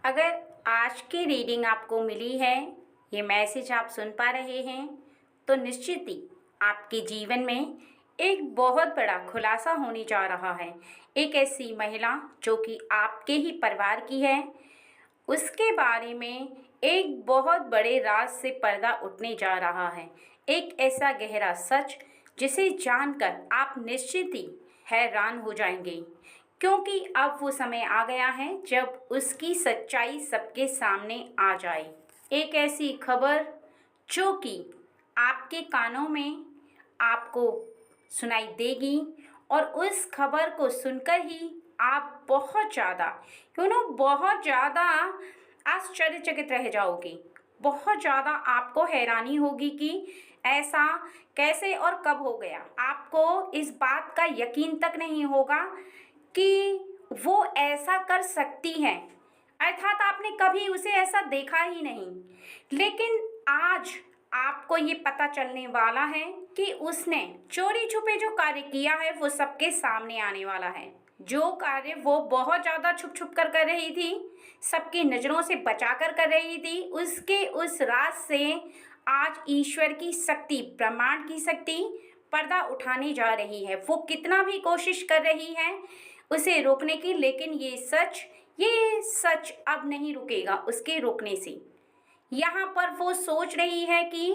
अगर आज की रीडिंग आपको मिली है, ये मैसेज आप सुन पा रहे हैं, तो निश्चित ही आपके जीवन में एक बहुत बड़ा खुलासा होने जा रहा है। एक ऐसी महिला जो कि आपके ही परिवार की है, उसके बारे में एक बहुत बड़े राज से पर्दा उठने जा रहा है। एक ऐसा गहरा सच जिसे जानकर आप निश्चित ही हैरान हो जाएंगे, क्योंकि अब वो समय आ गया है जब उसकी सच्चाई सबके सामने आ जाए। एक ऐसी खबर जो कि आपके कानों में आपको सुनाई देगी और उस खबर को सुनकर ही आप बहुत ज़्यादा आश्चर्यचकित रह जाओगे। बहुत ज़्यादा आपको हैरानी होगी कि ऐसा कैसे और कब हो गया। आपको इस बात का यकीन तक नहीं होगा कि वो ऐसा कर सकती हैं, अर्थात आपने कभी उसे ऐसा देखा ही नहीं। लेकिन आज आपको ये पता चलने वाला है कि उसने चोरी छुपे जो कार्य किया है वो सबके सामने आने वाला है। जो कार्य वो बहुत ज़्यादा छुप छुप कर रही थी, सबकी नज़रों से बचा कर रही थी, उसके उस राज से आज ईश्वर की शक्ति, ब्रह्मांड की शक्ति पर्दा उठाने जा रही है। वो कितना भी कोशिश कर रही है उसे रोकने की, लेकिन ये सच अब नहीं रुकेगा उसके रोकने से। यहाँ पर वो सोच रही है कि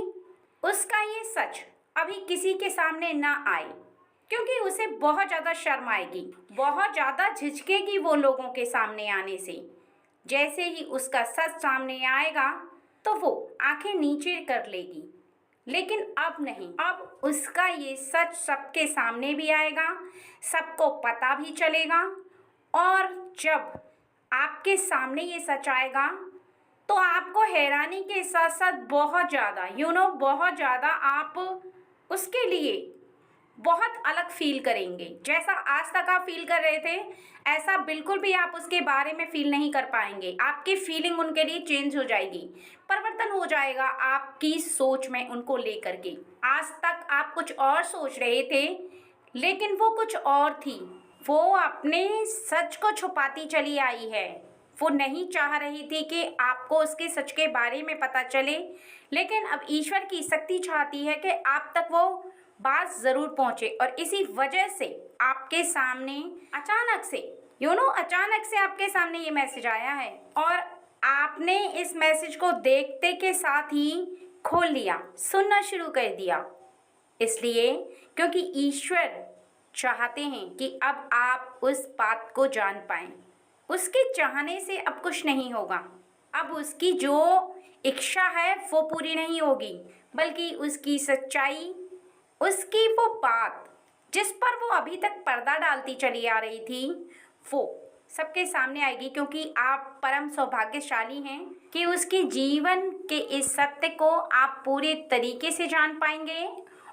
उसका ये सच अभी किसी के सामने ना आए, क्योंकि उसे बहुत ज़्यादा शर्म आएगी, बहुत ज़्यादा झिझकेगी वो लोगों के सामने आने से। जैसे ही उसका सच सामने आएगा तो वो आंखें नीचे कर लेगी, लेकिन अब नहीं। अब उसका ये सच सबके सामने भी आएगा, सबको पता भी चलेगा। और जब आपके सामने ये सच आएगा तो आपको हैरानी के साथ साथ बहुत ज़्यादा आप उसके लिए बहुत अलग फील करेंगे। जैसा आज तक आप फील कर रहे थे, ऐसा बिल्कुल भी आप उसके बारे में फील नहीं कर पाएंगे। आपकी फीलिंग उनके लिए चेंज हो जाएगी, परिवर्तन हो जाएगा आपकी सोच में उनको लेकर के। आज तक आप कुछ और सोच रहे थे, लेकिन वो कुछ और थी। वो अपने सच को छुपाती चली आई है। वो नहीं चाह रही थी कि आपको उसके सच के बारे में पता चले, लेकिन अब ईश्वर की शक्ति चाहती है कि आप तक वो बात ज़रूर पहुँचे। और इसी वजह से आपके सामने अचानक से आपके सामने ये मैसेज आया है, और आपने इस मैसेज को देखते के साथ ही खोल लिया, सुनना शुरू कर दिया। इसलिए क्योंकि ईश्वर चाहते हैं कि अब आप उस बात को जान पाएं। उसके चाहने से अब कुछ नहीं होगा। अब उसकी जो इच्छा है वो पूरी नहीं होगी, बल्कि उसकी सच्चाई, उसकी वो बात जिस पर वो अभी तक पर्दा डालती चली आ रही थी, वो सबके सामने आएगी। क्योंकि आप परम सौभाग्यशाली हैं कि उसके जीवन के इस सत्य को आप पूरे तरीके से जान पाएंगे।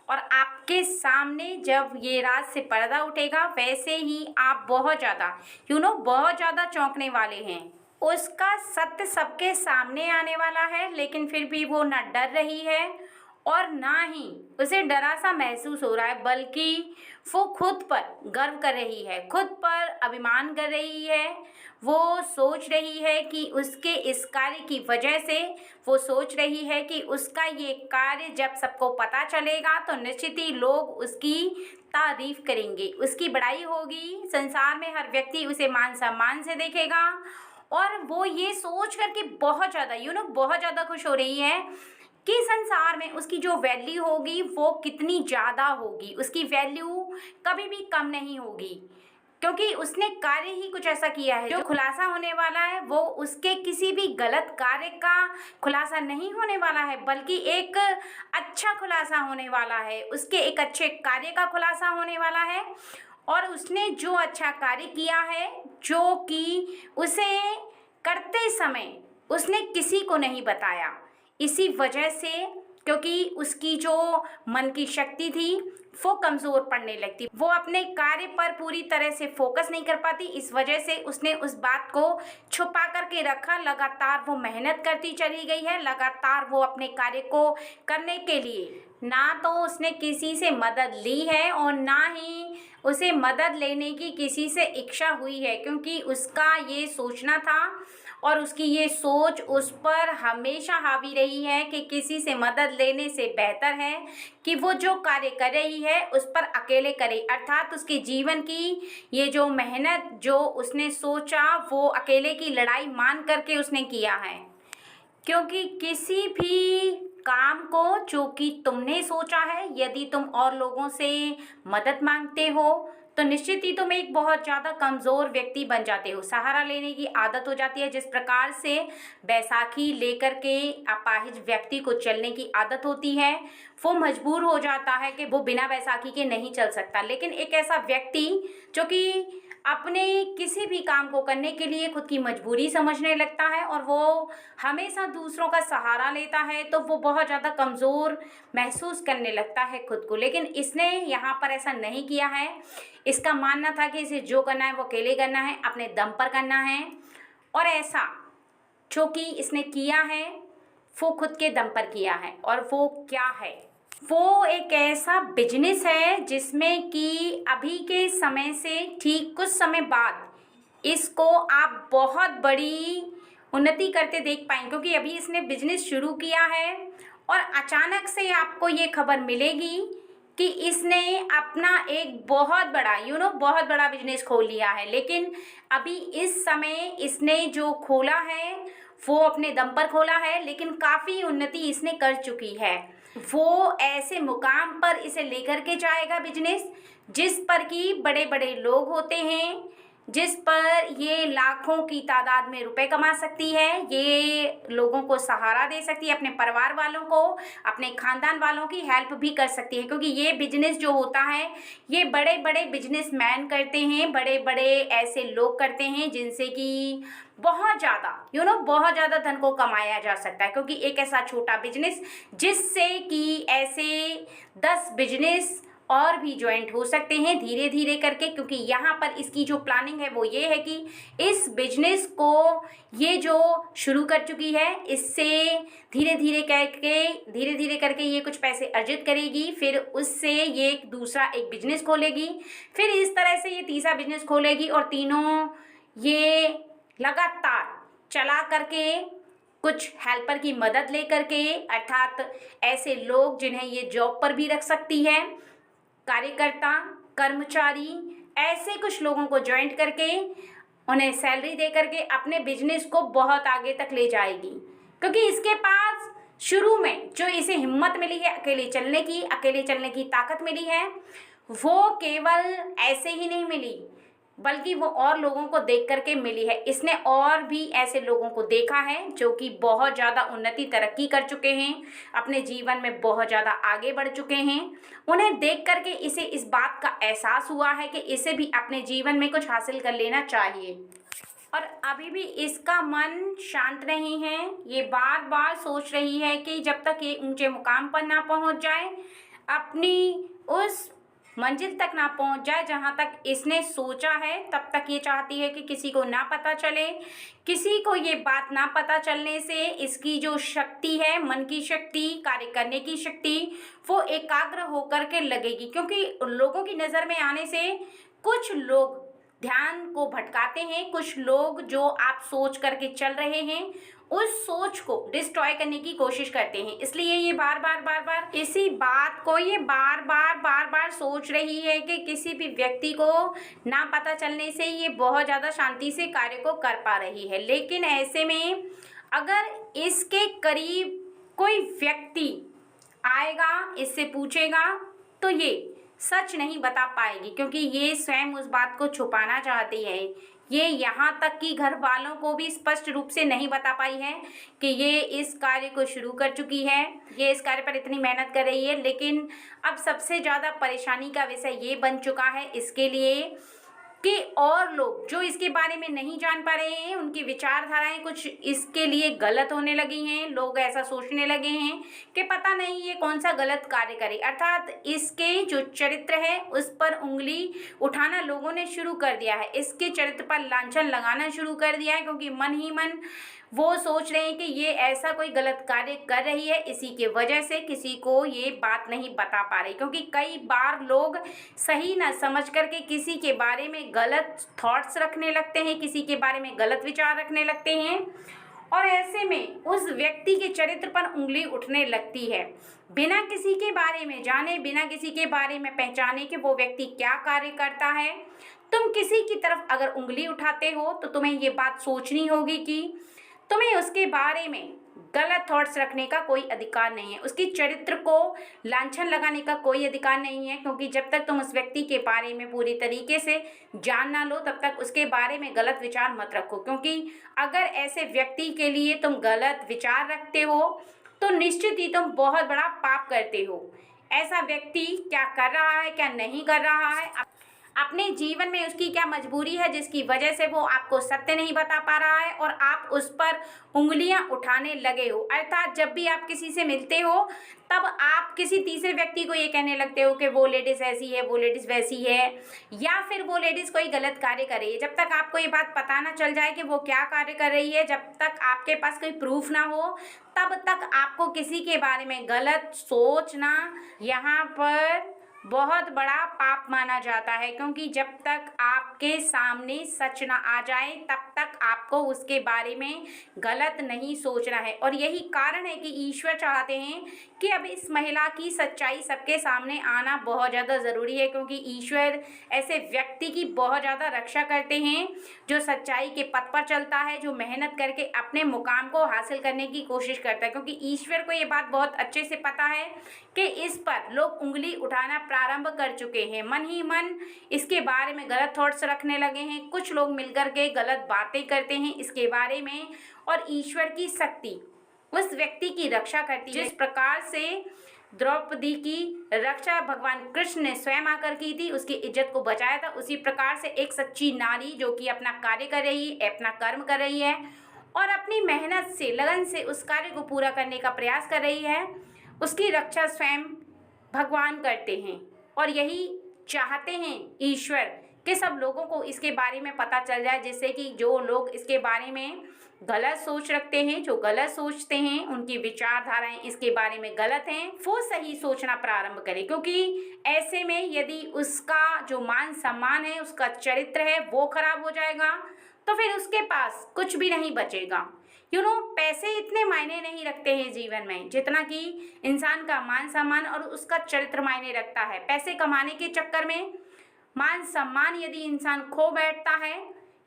और आपके सामने जब ये राज से पर्दा उठेगा, वैसे ही आप बहुत ज़्यादा चौंकने वाले हैं। उसका सत्य सबके सामने आने वाला है, लेकिन फिर भी वो न डर रही है और ना ही उसे डरा सा महसूस हो रहा है, बल्कि वो खुद पर गर्व कर रही है, खुद पर अभिमान कर रही है। वो सोच रही है कि उसके इस कार्य की वजह से, वो सोच रही है कि उसका ये कार्य जब सबको पता चलेगा तो निश्चित ही लोग उसकी तारीफ करेंगे, उसकी बड़ाई होगी। संसार में हर व्यक्ति उसे मान सम्मान से देखेगा। और वो ये सोच करके बहुत ज़्यादा खुश हो रही है कि संसार में उसकी जो वैल्यू होगी वो कितनी ज़्यादा होगी, उसकी वैल्यू कभी भी कम नहीं होगी, क्योंकि उसने कार्य ही कुछ ऐसा किया है। जो खुलासा होने वाला है वो उसके किसी भी गलत कार्य का खुलासा नहीं होने वाला है, बल्कि एक अच्छा खुलासा होने वाला है, उसके एक अच्छे कार्य का खुलासा होने वाला है। और उसने जो अच्छा कार्य किया है, जो कि उसे करते समय उसने किसी को नहीं बताया, इसी वजह से, क्योंकि उसकी जो मन की शक्ति थी वो कमज़ोर पड़ने लगती, वो अपने कार्य पर पूरी तरह से फोकस नहीं कर पाती। इस वजह से उसने उस बात को छुपा करके रखा। लगातार वो मेहनत करती चली गई है, लगातार वो अपने कार्य को करने के लिए ना तो उसने किसी से मदद ली है और ना ही उसे मदद लेने की किसी से इच्छा हुई है, क्योंकि उसका ये सोचना था और उसकी ये सोच उस पर हमेशा हावी रही है कि किसी से मदद लेने से बेहतर है कि वो जो कार्य कर रही है उस पर अकेले करे, अर्थात उसके जीवन की ये जो मेहनत जो उसने सोचा वो अकेले की लड़ाई मान करके उसने किया है। क्योंकि किसी भी काम को जो कि तुमने सोचा है, यदि तुम और लोगों से मदद मांगते हो तो निश्चित ही तुम एक बहुत ज़्यादा कमज़ोर व्यक्ति बन जाते हो, सहारा लेने की आदत हो जाती है। जिस प्रकार से बैसाखी लेकर के अपाहिज व्यक्ति को चलने की आदत होती है, वो मजबूर हो जाता है कि वो बिना बैसाखी के नहीं चल सकता। लेकिन एक ऐसा व्यक्ति जो कि अपने किसी भी काम को करने के लिए खुद की मजबूरी समझने लगता है और वो हमेशा दूसरों का सहारा लेता है, तो वो बहुत ज़्यादा कमज़ोर महसूस करने लगता है खुद को। लेकिन इसने यहाँ पर ऐसा नहीं किया है। इसका मानना था कि इसे जो करना है वो अकेले करना है, अपने दम पर करना है, और ऐसा जो कि इसने किया है वो खुद के दम पर किया है। और वो क्या है? वो एक ऐसा बिजनेस है जिसमें कि अभी के समय से ठीक कुछ समय बाद इसको आप बहुत बड़ी उन्नति करते देख पाएंगे, क्योंकि अभी इसने बिजनेस शुरू किया है और अचानक से आपको ये खबर मिलेगी कि इसने अपना एक बहुत बड़ा बहुत बड़ा बिजनेस खोल लिया है। लेकिन अभी इस समय इसने जो खोला है वो अपने दम पर खोला है, लेकिन काफ़ी उन्नति इसने कर चुकी है। वो ऐसे मुकाम पर इसे लेकर के जाएगा बिजनेस जिस पर कि बड़े बड़े लोग होते हैं, जिस पर ये लाखों की तादाद में रुपए कमा सकती है, ये लोगों को सहारा दे सकती है, अपने परिवार वालों को, अपने खानदान वालों की हेल्प भी कर सकती है। क्योंकि ये बिजनेस जो होता है ये बड़े बड़े बिजनेसमैन करते हैं, बड़े बड़े ऐसे लोग करते हैं जिनसे कि बहुत ज़्यादा बहुत ज़्यादा धन को कमाया जा सकता है। क्योंकि एक ऐसा छोटा बिजनेस जिससे कि ऐसे 10 बिजनेस और भी ज्वाइंट हो सकते हैं धीरे धीरे करके। क्योंकि यहाँ पर इसकी जो प्लानिंग है वो ये है कि इस बिजनेस को ये जो शुरू कर चुकी है इससे धीरे धीरे करके ये कुछ पैसे अर्जित करेगी, फिर उससे ये दूसरा एक बिजनेस खोलेगी, फिर इस तरह से ये तीसरा बिजनेस खोलेगी, और तीनों ये लगातार चला करके कुछ हेल्पर की मदद लेकर के, अर्थात ऐसे लोग जिन्हें ये जॉब पर भी रख सकती है, कार्यकर्ता, कर्मचारी, ऐसे कुछ लोगों को ज्वाइंट करके उन्हें सैलरी दे करके अपने बिजनेस को बहुत आगे तक ले जाएगी। क्योंकि इसके पास शुरू में जो इसे हिम्मत मिली है अकेले चलने की ताकत मिली है, वो केवल ऐसे ही नहीं मिली बल्कि वो और लोगों को देख करके मिली है। इसने और भी ऐसे लोगों को देखा है जो कि बहुत ज़्यादा उन्नति तरक्की कर चुके हैं, अपने जीवन में बहुत ज़्यादा आगे बढ़ चुके हैं। उन्हें देख करके इसे इस बात का एहसास हुआ है कि इसे भी अपने जीवन में कुछ हासिल कर लेना चाहिए। और अभी भी इसका मन शांत नहीं है, ये बार बार सोच रही है कि जब तक ये ऊंचे मुकाम पर ना पहुंच जाए, अपनी उस मंजिल तक ना पहुंच जाए जहां तक इसने सोचा है, तब तक ये चाहती है कि किसी को ना पता चले। किसी को ये बात ना पता चलने से इसकी जो शक्ति है, मन की शक्ति, कार्य करने की शक्ति, वो एकाग्र होकर के लगेगी। क्योंकि लोगों की नज़र में आने से कुछ लोग ध्यान को भटकाते हैं, कुछ लोग जो आप सोच करके चल रहे हैं उस सोच को डिस्ट्रॉय करने की कोशिश करते हैं। इसलिए ये बार बार इसी बात को ये बार बार सोच रही है कि किसी भी व्यक्ति को ना पता चलने से ये बहुत ज़्यादा शांति से कार्य को कर पा रही है। लेकिन ऐसे में अगर इसके करीब कोई व्यक्ति आएगा, इससे पूछेगा, तो ये सच नहीं बता पाएगी, क्योंकि ये स्वयं उस बात को छुपाना चाहती है। ये यहाँ तक कि घर वालों को भी स्पष्ट रूप से नहीं बता पाई है कि ये इस कार्य को शुरू कर चुकी है, ये इस कार्य पर इतनी मेहनत कर रही है। लेकिन अब सबसे ज़्यादा परेशानी का विषय ये बन चुका है इसके लिए कि और लोग जो इसके बारे में नहीं जान पा रहे हैं, उनकी विचारधाराएं कुछ इसके लिए गलत होने लगी हैं। लोग ऐसा सोचने लगे हैं कि पता नहीं ये कौन सा गलत कार्य करे, अर्थात इसके जो चरित्र है उस पर उंगली उठाना लोगों ने शुरू कर दिया है, इसके चरित्र पर लांछन लगाना शुरू कर दिया है। क्योंकि मन ही मन वो सोच रहे हैं कि ये ऐसा कोई गलत कार्य कर रही है, इसी के वजह से किसी को ये बात नहीं बता पा रही। क्योंकि कई बार लोग सही ना समझ करके किसी के बारे में गलत थॉट्स रखने लगते हैं, किसी के बारे में गलत विचार रखने लगते हैं, और ऐसे में उस व्यक्ति के चरित्र पर उंगली उठने लगती है, बिना किसी के बारे में जाने, बिना किसी के बारे में पहचाने कि वो व्यक्ति क्या कार्य करता है। तुम किसी की तरफ अगर उंगली उठाते हो तो तुम्हें ये बात सोचनी होगी कि तुम्हें उसके बारे में गलत थॉट्स रखने का कोई अधिकार नहीं है, उसके चरित्र को लांछन लगाने का कोई अधिकार नहीं है। क्योंकि जब तक तुम उस व्यक्ति के बारे में पूरी तरीके से जान ना लो, तब तक उसके बारे में गलत विचार मत रखो। क्योंकि अगर ऐसे व्यक्ति के लिए तुम गलत विचार रखते हो तो निश्चित ही तुम बहुत बड़ा पाप करते हो। ऐसा व्यक्ति क्या कर रहा है, क्या नहीं कर रहा है, अपने जीवन में उसकी क्या मजबूरी है जिसकी वजह से वो आपको सत्य नहीं बता पा रहा है और आप उस पर उंगलियां उठाने लगे हो। अर्थात जब भी आप किसी से मिलते हो तब आप किसी तीसरे व्यक्ति को ये कहने लगते हो कि वो लेडीज़ ऐसी है, वो लेडीज़ वैसी है, या फिर वो लेडीज़ कोई गलत कार्य कर रही है। जब तक आपको ये बात पता ना चल जाए कि वो क्या कार्य कर रही है, जब तक आपके पास कोई प्रूफ ना हो, तब तक आपको किसी के बारे में गलत सोचना यहाँ पर बहुत बड़ा पाप माना जाता है। क्योंकि जब तक आपके सामने सच ना आ जाए तब तक आपको उसके बारे में गलत नहीं सोचना है। और यही कारण है कि ईश्वर चाहते हैं कि अब इस महिला की सच्चाई सबके सामने आना बहुत ज़्यादा ज़रूरी है। क्योंकि ईश्वर ऐसे व्यक्ति की बहुत ज़्यादा रक्षा करते हैं जो सच्चाई के पथ पर चलता है, जो मेहनत करके अपने मुकाम को हासिल करने की कोशिश करता है। क्योंकि ईश्वर को ये बात बहुत अच्छे से पता है कि इस पर लोग उंगली उठाना प्रारंभ कर चुके हैं, मन ही मन इसके बारे में गलत थॉट्स रखने लगे हैं। कुछ लोग मिलकर के गलत बातें करते हैं इसके बारे में, और ईश्वर की शक्ति उस व्यक्ति की रक्षा करती है। जिस प्रकार से द्रौपदी की रक्षा भगवान कृष्ण ने स्वयं आकर की थी, उसकी इज्जत को बचाया था, उसी प्रकार से एक सच्ची नारी जो कि अपना कार्य कर रही है, अपना कर्म कर रही है और अपनी मेहनत से, लगन से उस कार्य को पूरा करने का प्रयास कर रही है, उसकी रक्षा स्वयं भगवान करते हैं। और यही चाहते हैं ईश्वर कि सब लोगों को इसके बारे में पता चल जाए, जिससे कि जो लोग इसके बारे में गलत सोच रखते हैं, जो गलत सोचते हैं, उनकी विचारधाराएं इसके बारे में गलत हैं, वो सही सोचना प्रारंभ करें। क्योंकि ऐसे में यदि उसका जो मान सम्मान है, उसका चरित्र है, वो खराब हो जाएगा तो फिर उसके पास कुछ भी नहीं बचेगा। पैसे इतने मायने नहीं रखते हैं जीवन में जितना कि इंसान का मान सम्मान और उसका चरित्र मायने रखता है। पैसे कमाने के चक्कर में मान सम्मान यदि इंसान खो बैठता है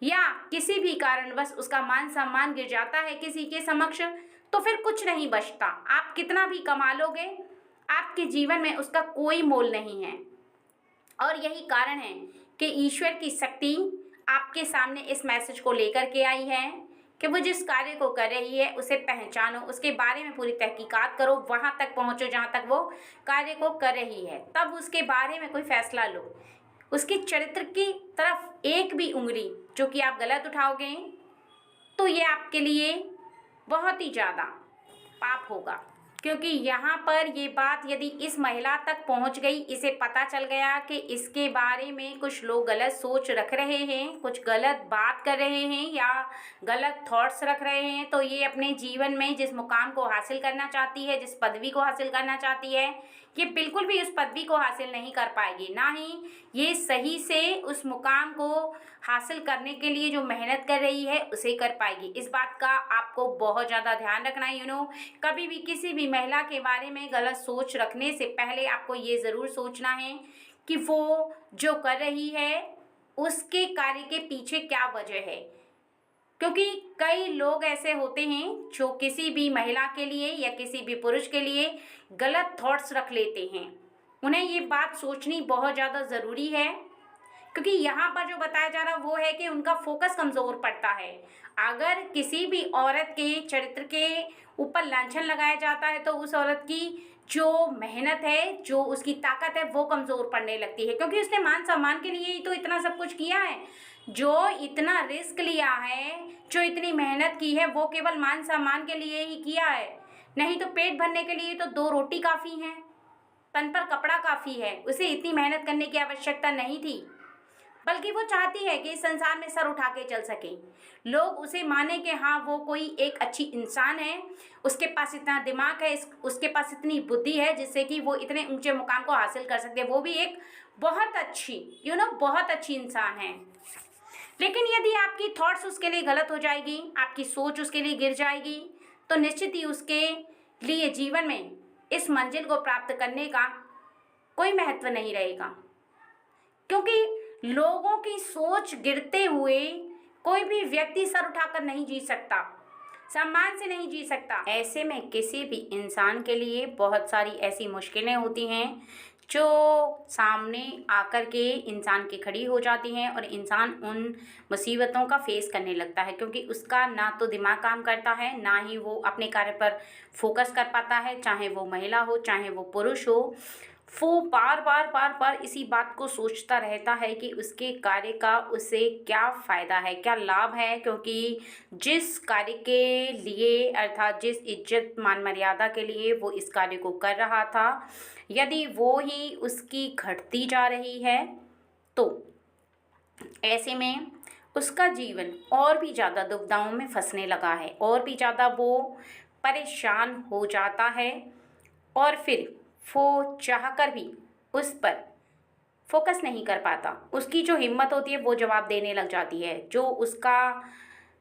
या किसी भी कारणवश उसका मान सम्मान गिर जाता है किसी के समक्ष, तो फिर कुछ नहीं बचता। आप कितना भी कमा लोगे, आपके जीवन में उसका कोई मोल नहीं है। और यही कारण है कि ईश्वर की शक्ति आपके सामने इस मैसेज को लेकर के आई है कि वो जिस कार्य को कर रही है उसे पहचानो, उसके बारे में पूरी तहकीकात करो, वहाँ तक पहुँचो जहाँ तक वो कार्य को कर रही है, तब उसके बारे में कोई फैसला लो। उसके चरित्र की तरफ एक भी उंगली जो कि आप गलत उठाओगे तो ये आपके लिए बहुत ही ज़्यादा पाप होगा। क्योंकि यहाँ पर ये बात यदि इस महिला तक पहुँच गई, इसे पता चल गया कि इसके बारे में कुछ लोग गलत सोच रख रहे हैं, कुछ गलत बात कर रहे हैं या गलत थॉट्स रख रहे हैं, तो ये अपने जीवन में जिस मुकाम को हासिल करना चाहती है, जिस पदवी को हासिल करना चाहती है, ये बिल्कुल भी उस पदवी को हासिल नहीं कर पाएगी, ना ही ये सही से उस मुकाम को हासिल करने के लिए जो मेहनत कर रही है उसे कर पाएगी। इस बात का आपको बहुत ज़्यादा ध्यान रखना है। कभी भी किसी भी महिला के बारे में गलत सोच रखने से पहले आपको ये ज़रूर सोचना है कि वो जो कर रही है उसके कार्य के पीछे क्या वजह है। क्योंकि कई लोग ऐसे होते हैं जो किसी भी महिला के लिए या किसी भी पुरुष के लिए गलत थॉट्स रख लेते हैं। उन्हें ये बात सोचनी बहुत ज़्यादा ज़रूरी है, क्योंकि यहाँ पर जो बताया जा रहा वो है कि उनका फोकस कमज़ोर पड़ता है। अगर किसी भी औरत के चरित्र के ऊपर लांछन लगाया जाता है तो उस औरत की जो मेहनत है, जो उसकी ताकत है, वो कमज़ोर पड़ने लगती है। क्योंकि उसने मान सम्मान के लिए ही तो इतना सब कुछ किया है, जो इतना रिस्क लिया है, जो इतनी मेहनत की है, वो केवल मान सम्मान के लिए ही किया है। नहीं तो पेट भरने के लिए तो 2 रोटी काफ़ी हैं, तन पर कपड़ा काफ़ी है, उसे इतनी मेहनत करने की आवश्यकता नहीं थी। बल्कि वो चाहती है कि इस संसार में सर उठा के चल सके, लोग उसे माने कि हाँ वो कोई एक अच्छी इंसान है, उसके पास इतना दिमाग है, उसके पास इतनी बुद्धि है जिससे कि वो इतने ऊंचे मुकाम को हासिल कर सकते हैं, वो भी एक बहुत अच्छी बहुत अच्छी इंसान है। लेकिन यदि आपकी थॉट्स उसके लिए गलत हो जाएगी, आपकी सोच उसके लिए गिर जाएगी, तो निश्चित ही उसके लिए जीवन में इस मंजिल को प्राप्त करने का कोई महत्व नहीं रहेगा। क्योंकि लोगों की सोच गिरते हुए कोई भी व्यक्ति सर उठाकर नहीं जी सकता, सम्मान से नहीं जी सकता। ऐसे में किसी भी इंसान के लिए बहुत सारी ऐसी मुश्किलें होती हैं जो सामने आकर के इंसान की खड़ी हो जाती हैं और इंसान उन मुसीबतों का फेस करने लगता है, क्योंकि उसका ना तो दिमाग काम करता है, ना ही वो अपने कार्य पर फोकस कर पाता है, चाहे वो महिला हो चाहे वो पुरुष हो। वो बार बार बार बार इसी बात को सोचता रहता है कि उसके कार्य का उसे क्या फ़ायदा है, क्या लाभ है, क्योंकि जिस कार्य के लिए अर्थात जिस इज्जत मान मर्यादा के लिए वो इस कार्य को कर रहा था, यदि वो ही उसकी घटती जा रही है तो ऐसे में उसका जीवन और भी ज़्यादा दुविधाओं में फंसने लगा है, और भी ज़्यादा वो परेशान हो जाता है, और फिर वो चाहकर भी उस पर फोकस नहीं कर पाता। उसकी जो हिम्मत होती है वो जवाब देने लग जाती है, जो उसका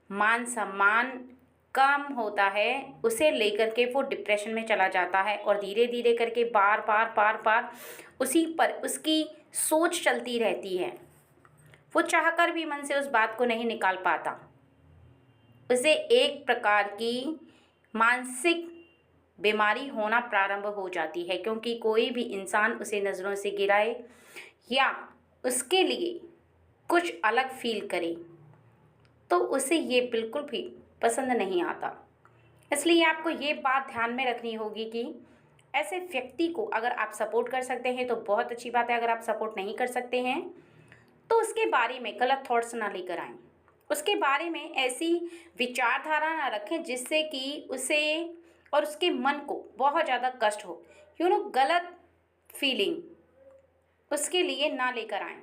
मान सम्मान कम होता है उसे लेकर के वो डिप्रेशन में चला जाता है, और धीरे धीरे करके बार बार बार बार उसी पर उसकी सोच चलती रहती है। वो चाहकर भी मन से उस बात को नहीं निकाल पाता। उसे एक प्रकार की मानसिक बीमारी होना प्रारंभ हो जाती है, क्योंकि कोई भी इंसान उसे नज़रों से गिराए या उसके लिए कुछ अलग फील करे तो उसे ये बिल्कुल भी पसंद नहीं आता। इसलिए आपको ये बात ध्यान में रखनी होगी कि ऐसे व्यक्ति को अगर आप सपोर्ट कर सकते हैं तो बहुत अच्छी बात है, अगर आप सपोर्ट नहीं कर सकते हैं तो उसके बारे में गलत थॉट्स ना लेकर आएं, उसके बारे में ऐसी विचारधारा ना रखें जिससे कि उसे और उसके मन को बहुत ज़्यादा कष्ट हो। गलत फीलिंग उसके लिए ना लेकर आएं।